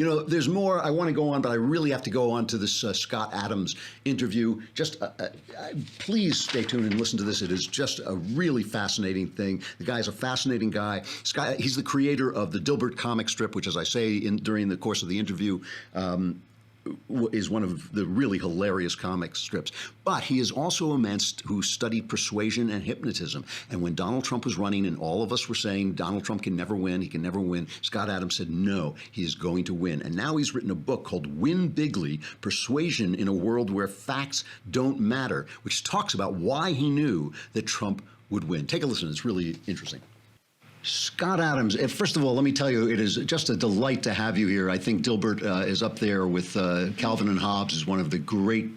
You know, there's more. I want to go on, but I really have to go on to this Scott Adams interview. Just please stay tuned and listen to this. It is just a really fascinating thing. The guy's a fascinating guy. Scott, he's the creator of the Dilbert comic strip, which, as I say during the course of the interview, is one of the really hilarious comic strips. But he is also a man who studied persuasion and hypnotism. And when Donald Trump was running and all of us were saying Donald Trump can never win, he can never win, Scott Adams said, no, he is going to win. And now he's written a book called Win Bigly, Persuasion in a World Where Facts Don't Matter, which talks about why he knew that Trump would win. Take a listen. It's really interesting. Scott Adams, first of all, let me tell you, it is just a delight to have you here. I think Dilbert is up there with Calvin and Hobbes is one of the great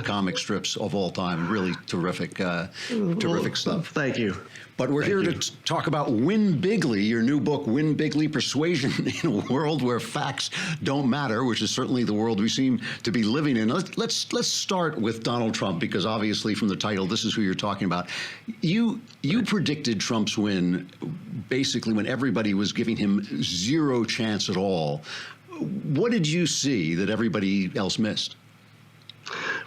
comic strips of all time. Really terrific, terrific stuff. Thank you. But we're here to talk about Win Bigly, your new book, Win Bigly, Persuasion in a World Where Facts Don't Matter, which is certainly the world we seem to be living in. Let's start with Donald Trump, because obviously from the title, this is who you're talking about. You predicted Trump's win basically when everybody was giving him zero chance at all. What did you see that everybody else missed?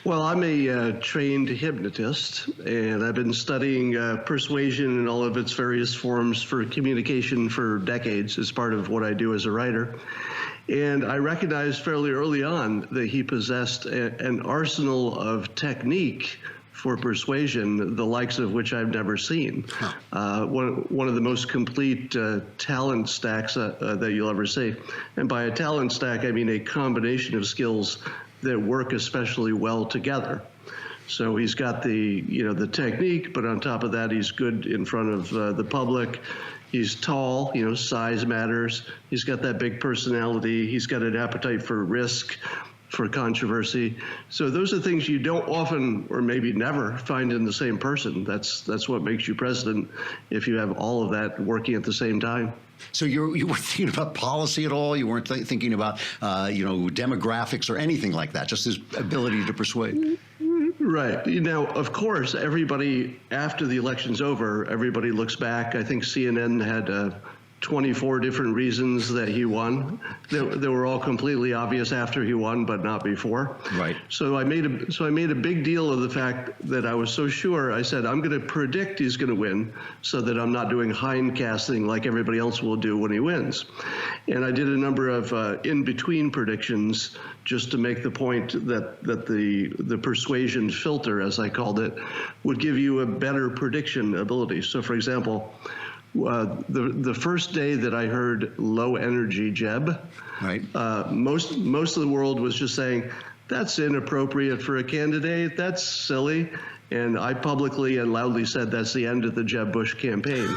Well, I'm a trained hypnotist, and I've been studying persuasion in all of its various forms for communication for decades as part of what I do as a writer. And I recognized fairly early on that he possessed an arsenal of technique for persuasion, the likes of which I've never seen. One of the most complete talent stacks that you'll ever see. And by a talent stack, I mean a combination of skills that work especially well together. So he's got the technique, but on top of that, he's good in front of the public. He's tall, size matters. He's got that big personality. He's got an appetite for risk, for controversy. So those are things you don't often, or maybe never, find in the same person. That's what makes you president, if you have all of that working at the same time. So you weren't thinking about policy at all? You weren't thinking about, demographics or anything like that, just his ability to persuade? Right. Of course, everybody, after the election's over, everybody looks back. I think CNN had 24 different reasons that he won. They were all completely obvious after he won, but not before. Right. So I made a big deal of the fact that I was so sure. I said, I'm going to predict he's going to win so that I'm not doing hindcasting like everybody else will do when he wins. And I did a number of in-between predictions just to make the point that the persuasion filter, as I called it, would give you a better prediction ability. So, for example, the first day that I heard low energy Jeb, right, most of the world was just saying, that's inappropriate for a candidate, that's silly. And I publicly and loudly said that's the end of the Jeb Bush campaign,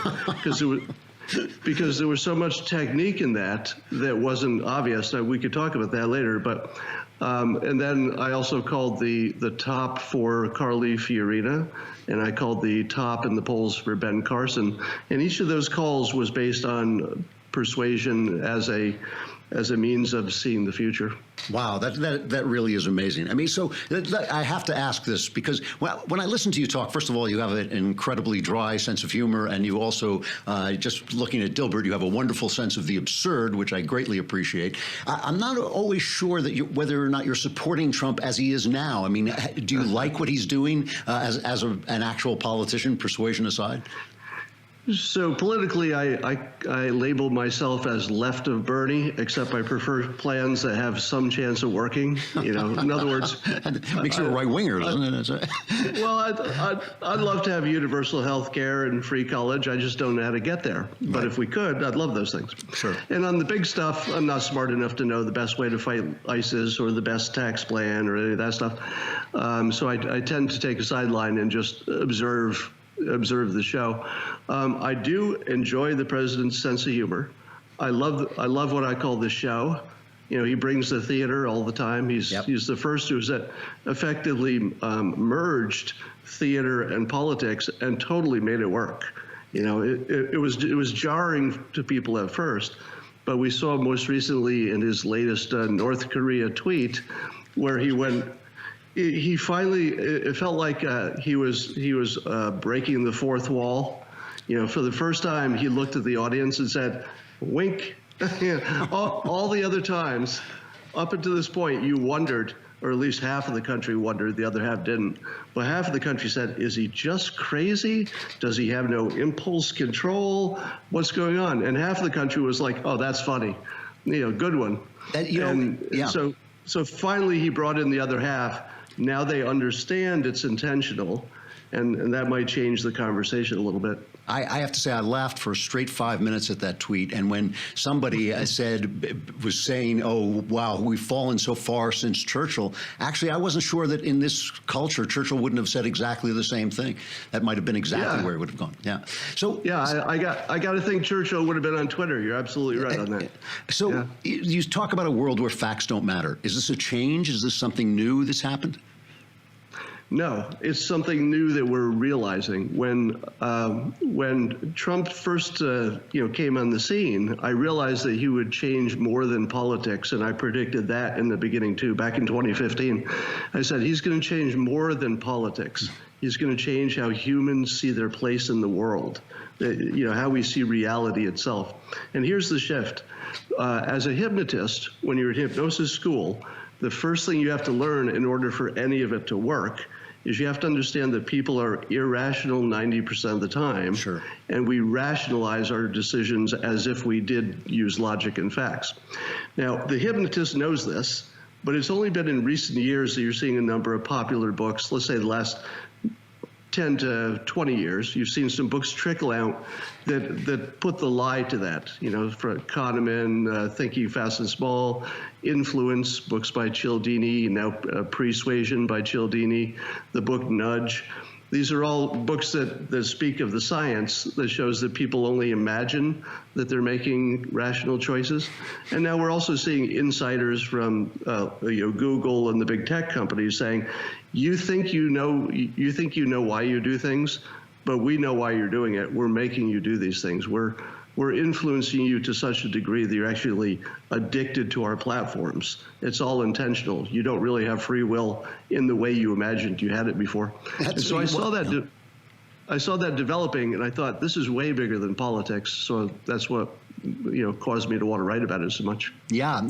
because there was so much technique in that wasn't obvious. We could talk about that later, but and then I also called the top for Carly Fiorina, and I called the top in the polls for Ben Carson. And each of those calls was based on persuasion as a means of seeing the future. Wow, that really is amazing. I mean, so I have to ask this because when I listen to you talk, first of all, you have an incredibly dry sense of humor, and you also, just looking at Dilbert, you have a wonderful sense of the absurd, which I greatly appreciate. I'm not always sure that whether or not you're supporting Trump as he is now. I mean, do you like what he's doing as an actual politician, persuasion aside? So politically, I label myself as left of Bernie, except I prefer plans that have some chance of working. In other words, makes you a right winger, doesn't it? Well, I'd love to have universal health care and free college. I just don't know how to get there. But if we could, I'd love those things. Sure. And on the big stuff, I'm not smart enough to know the best way to fight ISIS or the best tax plan or any of that stuff. So I tend to take a sideline and just observe the show. I do enjoy the president's sense of humor. I love what I call the show. He brings the theater all the time. He's the first who's effectively merged theater and politics and totally made it work. It was jarring to people at first, but we saw most recently in his latest North Korea tweet where he went. He finally, it felt like he was breaking the fourth wall. For the first time, he looked at the audience and said, "Wink, Yeah, all the other times, up until this point, you wondered, or at least half of the country wondered, the other half didn't. But half of the country said, is he just crazy? Does he have no impulse control? What's going on? And half of the country was like, oh, that's funny. Good one. Yeah. So finally he brought in the other half. Now they understand it's intentional, and that might change the conversation a little bit. I have to say I laughed for a straight 5 minutes at that tweet, and when somebody was saying, oh, wow, we've fallen so far since Churchill, actually I wasn't sure that in this culture Churchill wouldn't have said exactly the same thing. That might have been exactly where it would have gone. Yeah. So yeah, I got to think Churchill would have been on Twitter. You're absolutely right on that. So you talk about a world where facts don't matter. Is this a change? Is this something new that's happened? No, it's something new that we're realizing. When Trump first came on the scene, I realized that he would change more than politics, and I predicted that in the beginning too. Back in 2015, I said he's going to change more than politics. He's going to change how humans see their place in the world, how we see reality itself. And here's the shift. As a hypnotist, when you're at hypnosis school, the first thing you have to learn in order for any of it to work is you have to understand that people are irrational 90% of the time. Sure. And we rationalize our decisions as if we did use logic and facts. Now, the hypnotist knows this, but it's only been in recent years that you're seeing a number of popular books, let's say the last 10 to 20 years, you've seen some books trickle out that put the lie to that. For Kahneman, Thinking Fast and Small, Influence, books by Cialdini, now Persuasion by Cialdini, the book Nudge. These are all books that speak of the science that shows that people only imagine that they're making rational choices. And now we're also seeing insiders from Google and the big tech companies saying, you think you know why you do things, but we know why you're doing it. We're making you do these things. We're influencing you to such a degree that you're actually addicted to our platforms. It's all intentional. You don't really have free will in the way you imagined you had it before. And so I saw that developing, and I thought, this is way bigger than politics. So that's what caused me to want to write about it so much. Yeah.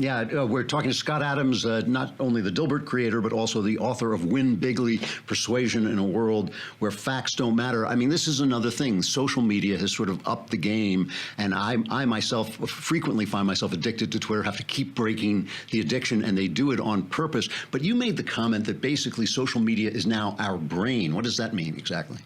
We're talking to Scott Adams, not only the Dilbert creator, but also the author of Win Bigly, Persuasion in a World Where Facts Don't Matter. I mean, this is another thing. Social media has sort of upped the game, and I myself frequently find myself addicted to Twitter, have to keep breaking the addiction, and they do it on purpose. But you made the comment that basically social media is now our brain. What does that mean exactly?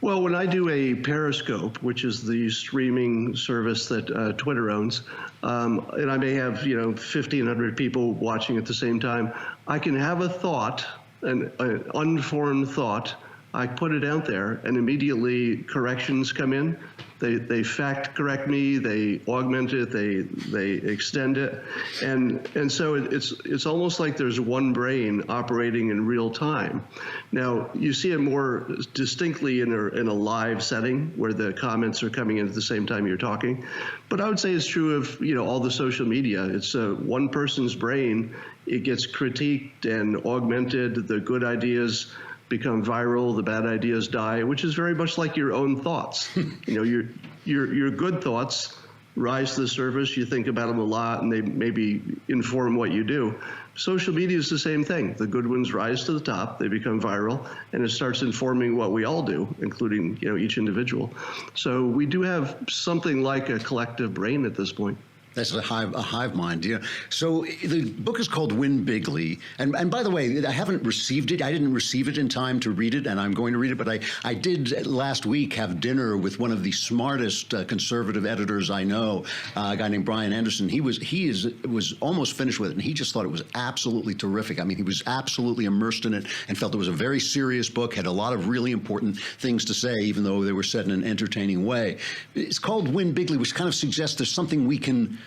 Well, when I do a Periscope, which is the streaming service that Twitter owns, and I may have 1,500 people watching at the same time, I can have a thought, an unformed thought. I put it out there, and immediately corrections come in. They fact correct me, they augment it, they extend it, and so it's almost like there's one brain operating in real time. Now you see it more distinctly in a live setting where the comments are coming in at the same time you're talking, but I would say it's true of all the social media. It's one person's brain. It gets critiqued and augmented. The good ideas become viral, the bad ideas die, which is very much like your own thoughts. Your good thoughts rise to the surface, you think about them a lot, and they maybe inform what you do. Social media is the same thing. The good ones rise to the top, they become viral, and it starts informing what we all do, including each individual. So we do have something like a collective brain at this point. That's a hive mind. Yeah. So the book is called Win Bigly. And by the way, I haven't received it. I didn't receive it in time to read it, and I'm going to read it. But I did last week have dinner with one of the smartest conservative editors I know, a guy named Brian Anderson. He was almost finished with it, and he just thought it was absolutely terrific. I mean, he was absolutely immersed in it and felt it was a very serious book, had a lot of really important things to say, even though they were said in an entertaining way. It's called Win Bigly, which kind of suggests there's something we can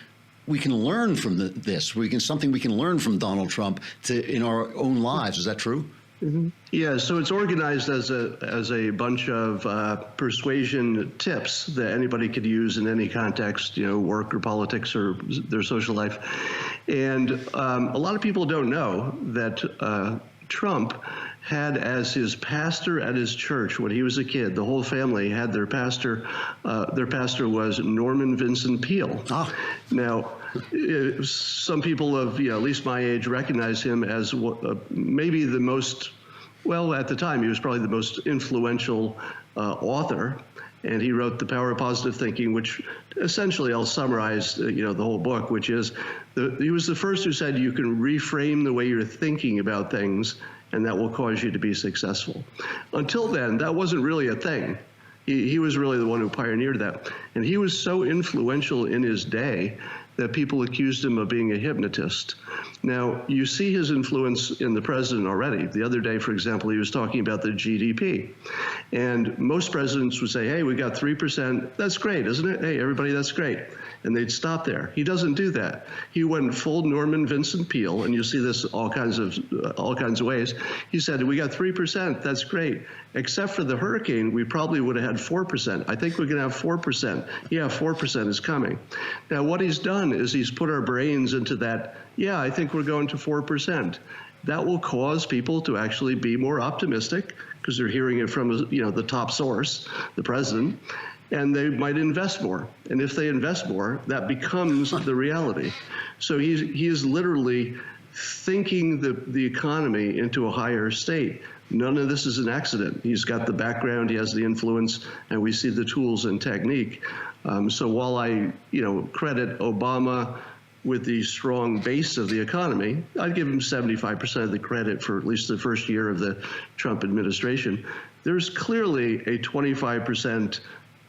learn from this. Something we can learn from Donald Trump in our own lives. Is that true? Mm-hmm. Yeah. So it's organized as a bunch of persuasion tips that anybody could use in any context, work or politics or their social life. And a lot of people don't know that Trump had as his pastor at his church when he was a kid. The whole family had their pastor. Their pastor was Norman Vincent Peale. Ah. Now, some people of at least my age recognize him as maybe the most, well, at the time, he was probably the most influential author. And he wrote The Power of Positive Thinking, which essentially I'll summarize, the whole book, which is he was the first who said you can reframe the way you're thinking about things, and that will cause you to be successful. Until then, that wasn't really a thing. He was really the one who pioneered that. And he was so influential in his day that people accused him of being a hypnotist. Now, you see his influence in the president already. The other day, for example, he was talking about the GDP. And most presidents would say, hey, we got 3%. That's great, isn't it? Hey, everybody, that's great. And they'd stop there. He doesn't do that. He went full Norman Vincent Peale, and you see this all kinds of ways. He said, we got 3%. That's great. Except for the hurricane, we probably would have had 4%. I think we're going to have 4%. Yeah, 4% is coming. Now, what he's done is he's put our brains into that, yeah, I think we're going to 4%. That will cause people to actually be more optimistic because they're hearing it from, the top source, the president, and they might invest more. And if they invest more, that becomes the reality. So he is literally thinking the economy into a higher state. None of this is an accident. He's got the background, he has the influence, and we see the tools and technique. So while I, credit Obama with the strong base of the economy, I'd give him 75% of the credit for at least the first year of the Trump administration. There's clearly a 25%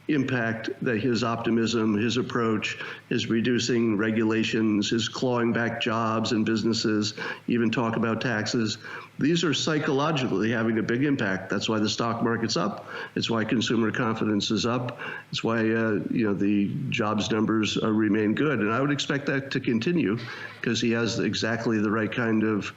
impact that his optimism, his approach, his reducing regulations, his clawing back jobs and businesses, even talk about taxes. These are psychologically having a big impact. That's why the stock market's up. It's why consumer confidence is up. It's why the jobs numbers remain good. And I would expect that to continue because he has exactly the right kind of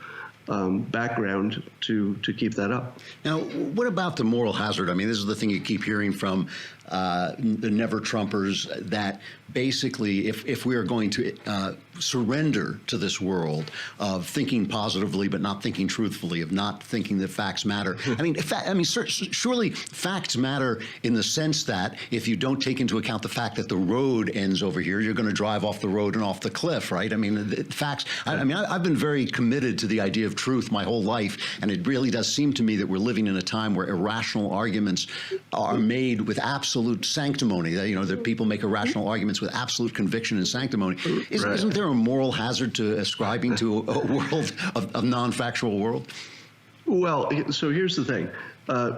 background to keep that up. Now, what about the moral hazard? I mean, this is the thing you keep hearing from the never Trumpers, that basically if we are going to surrender to this world of thinking positively but not thinking truthfully, of not thinking that facts matter. Surely facts matter in the sense that if you don't take into account the fact that the road ends over here, you're going to drive off the road and off the cliff, right? I mean, facts. I've been very committed to the idea of truth my whole life, and it really does seem to me that we're living in a time where irrational arguments are made with absolute sanctimony. That people make irrational arguments with absolute conviction and sanctimony. Isn't there a moral hazard to ascribing to a world of non-factual world? Well, so here's the thing.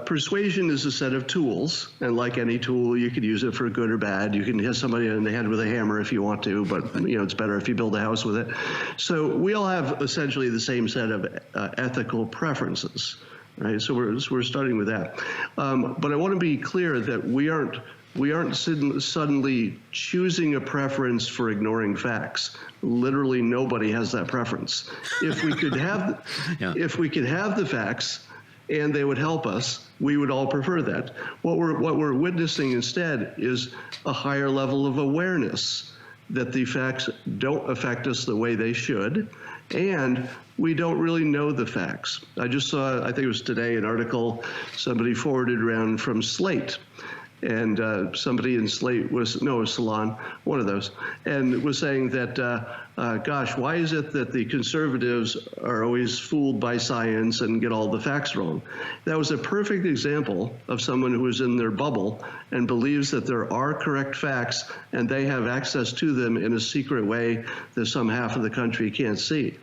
Persuasion is a set of tools, and like any tool, you could use it for good or bad. You can hit somebody in the head with a hammer if you want to, but it's better if you build a house with it. So we all have essentially the same set of ethical preferences, right? So we're starting with that. But I want to be clear that we aren't suddenly choosing a preference for ignoring facts. Literally nobody has that preference. If we could have, if we could have the facts and they would help us, we would all prefer that. What we're witnessing instead is a higher level of awareness that the facts don't affect us the way they should, and we don't really know the facts. I just saw, I think it was today, an article somebody forwarded around from Slate. And somebody in Slate Salon, one of those, and was saying that, gosh, why is it that the conservatives are always fooled by science and get all the facts wrong? That was a perfect example of someone who is in their bubble and believes that there are correct facts and they have access to them in a secret way that some half of the country can't see.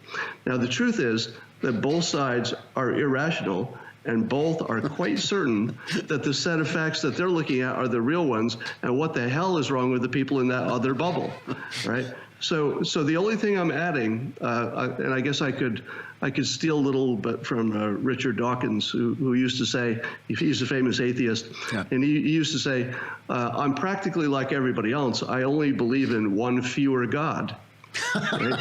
Now, the truth is that both sides are irrational, and both are quite certain that the set of facts that they're looking at are the real ones, and what the hell is wrong with the people in that other bubble, right? So the only thing I'm adding, and I guess I could steal a little bit from Richard Dawkins, who used to say, he's a famous atheist, and he used to say, I'm practically like everybody else. I only believe in one fewer God. right?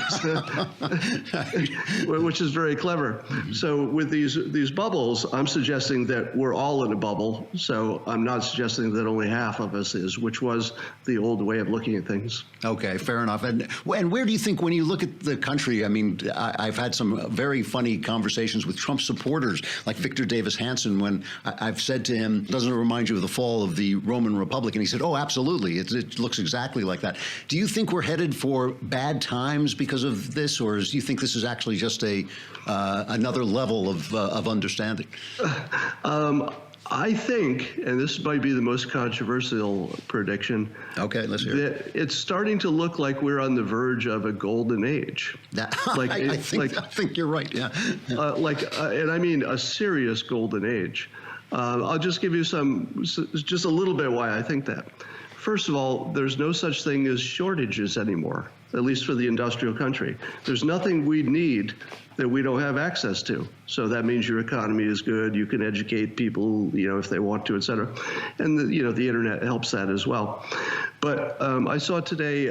Which is very clever. So with these bubbles, I'm suggesting that we're all in a bubble. So I'm not suggesting that only half of us is, which was the old way of looking at things. Okay, fair enough. And where do you think, when you look at the country, I mean, I've had some very funny conversations with Trump supporters, like Victor Davis Hanson, when I've said to him, doesn't it remind you of the fall of the Roman Republic? And he said, oh, absolutely. It looks exactly like that. Do you think we're headed for bad times because of this, or do you think this is actually just another level of understanding? I think, and this might be the most controversial prediction. Okay, let's hear it. That it's starting to look like we're on the verge of a golden age. I think you're right. Yeah. And I mean a serious golden age. I'll just give you just a little bit why I think that. First of all, there's no such thing as shortages anymore, at least for the industrial country. There's nothing we need that we don't have access to. So that means your economy is good. You can educate people, if they want to, et cetera. And the internet helps that as well. But I saw today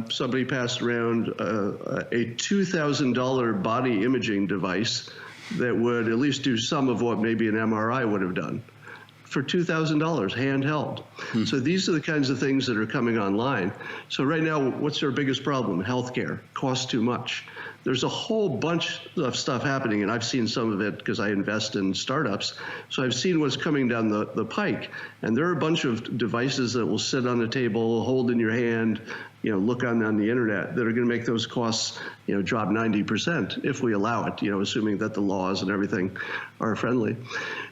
somebody passed around a $2,000 body imaging device that would at least do some of what maybe an MRI would have done, for $2,000, handheld. So these are the kinds of things that are coming online. So right now, what's our biggest problem? Healthcare costs too much. There's a whole bunch of stuff happening, and I've seen some of it because I invest in startups. So I've seen what's coming down the pike, and there are a bunch of devices that will sit on the table, hold in your hand, look on the internet, that are going to make those costs, drop 90% if we allow it, assuming that the laws and everything are friendly.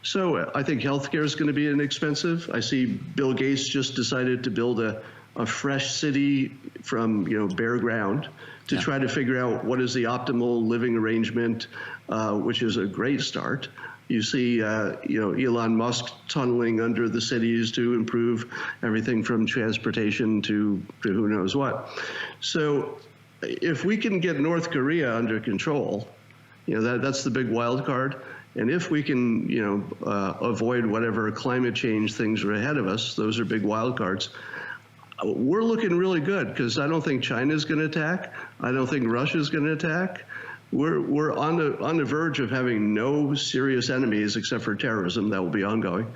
So I think healthcare is going to be inexpensive. I see Bill Gates just decided to build a fresh city from, bare ground to try to figure out what is the optimal living arrangement, which is a great start. You see, Elon Musk tunneling under the cities to improve everything from transportation to who knows what. So if we can get North Korea under control, that's the big wild card. And if we can, avoid whatever climate change things are ahead of us, those are big wild cards. We're looking really good because I don't think China's going to attack. I don't think Russia's going to attack. We're on the verge of having no serious enemies except for terrorism that will be ongoing,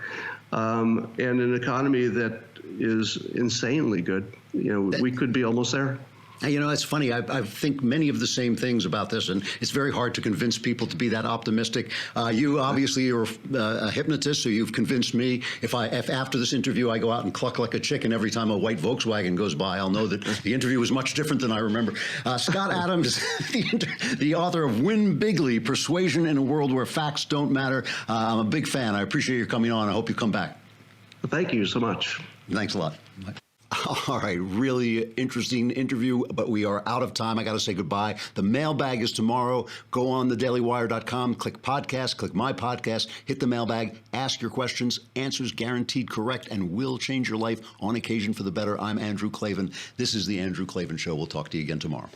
and an economy that is insanely good. We could be almost there. It's funny. I think many of the same things about this, and it's very hard to convince people to be that optimistic. You obviously are a hypnotist, so you've convinced me. If after this interview I go out and cluck like a chicken every time a white Volkswagen goes by, I'll know that the interview was much different than I remember. Scott Adams, the author of Win Bigly, Persuasion in a World Where Facts Don't Matter. I'm a big fan. I appreciate your coming on. I hope you come back. Thank you so much. Thanks a lot. All right, really interesting interview, but we are out of time. I got to say goodbye. The mailbag is tomorrow. Go on thedailywire.com, click podcast, click my podcast, hit the mailbag, ask your questions, answers guaranteed correct, and will change your life on occasion for the better. I'm Andrew Klavan. This is The Andrew Klavan Show. We'll talk to you again tomorrow.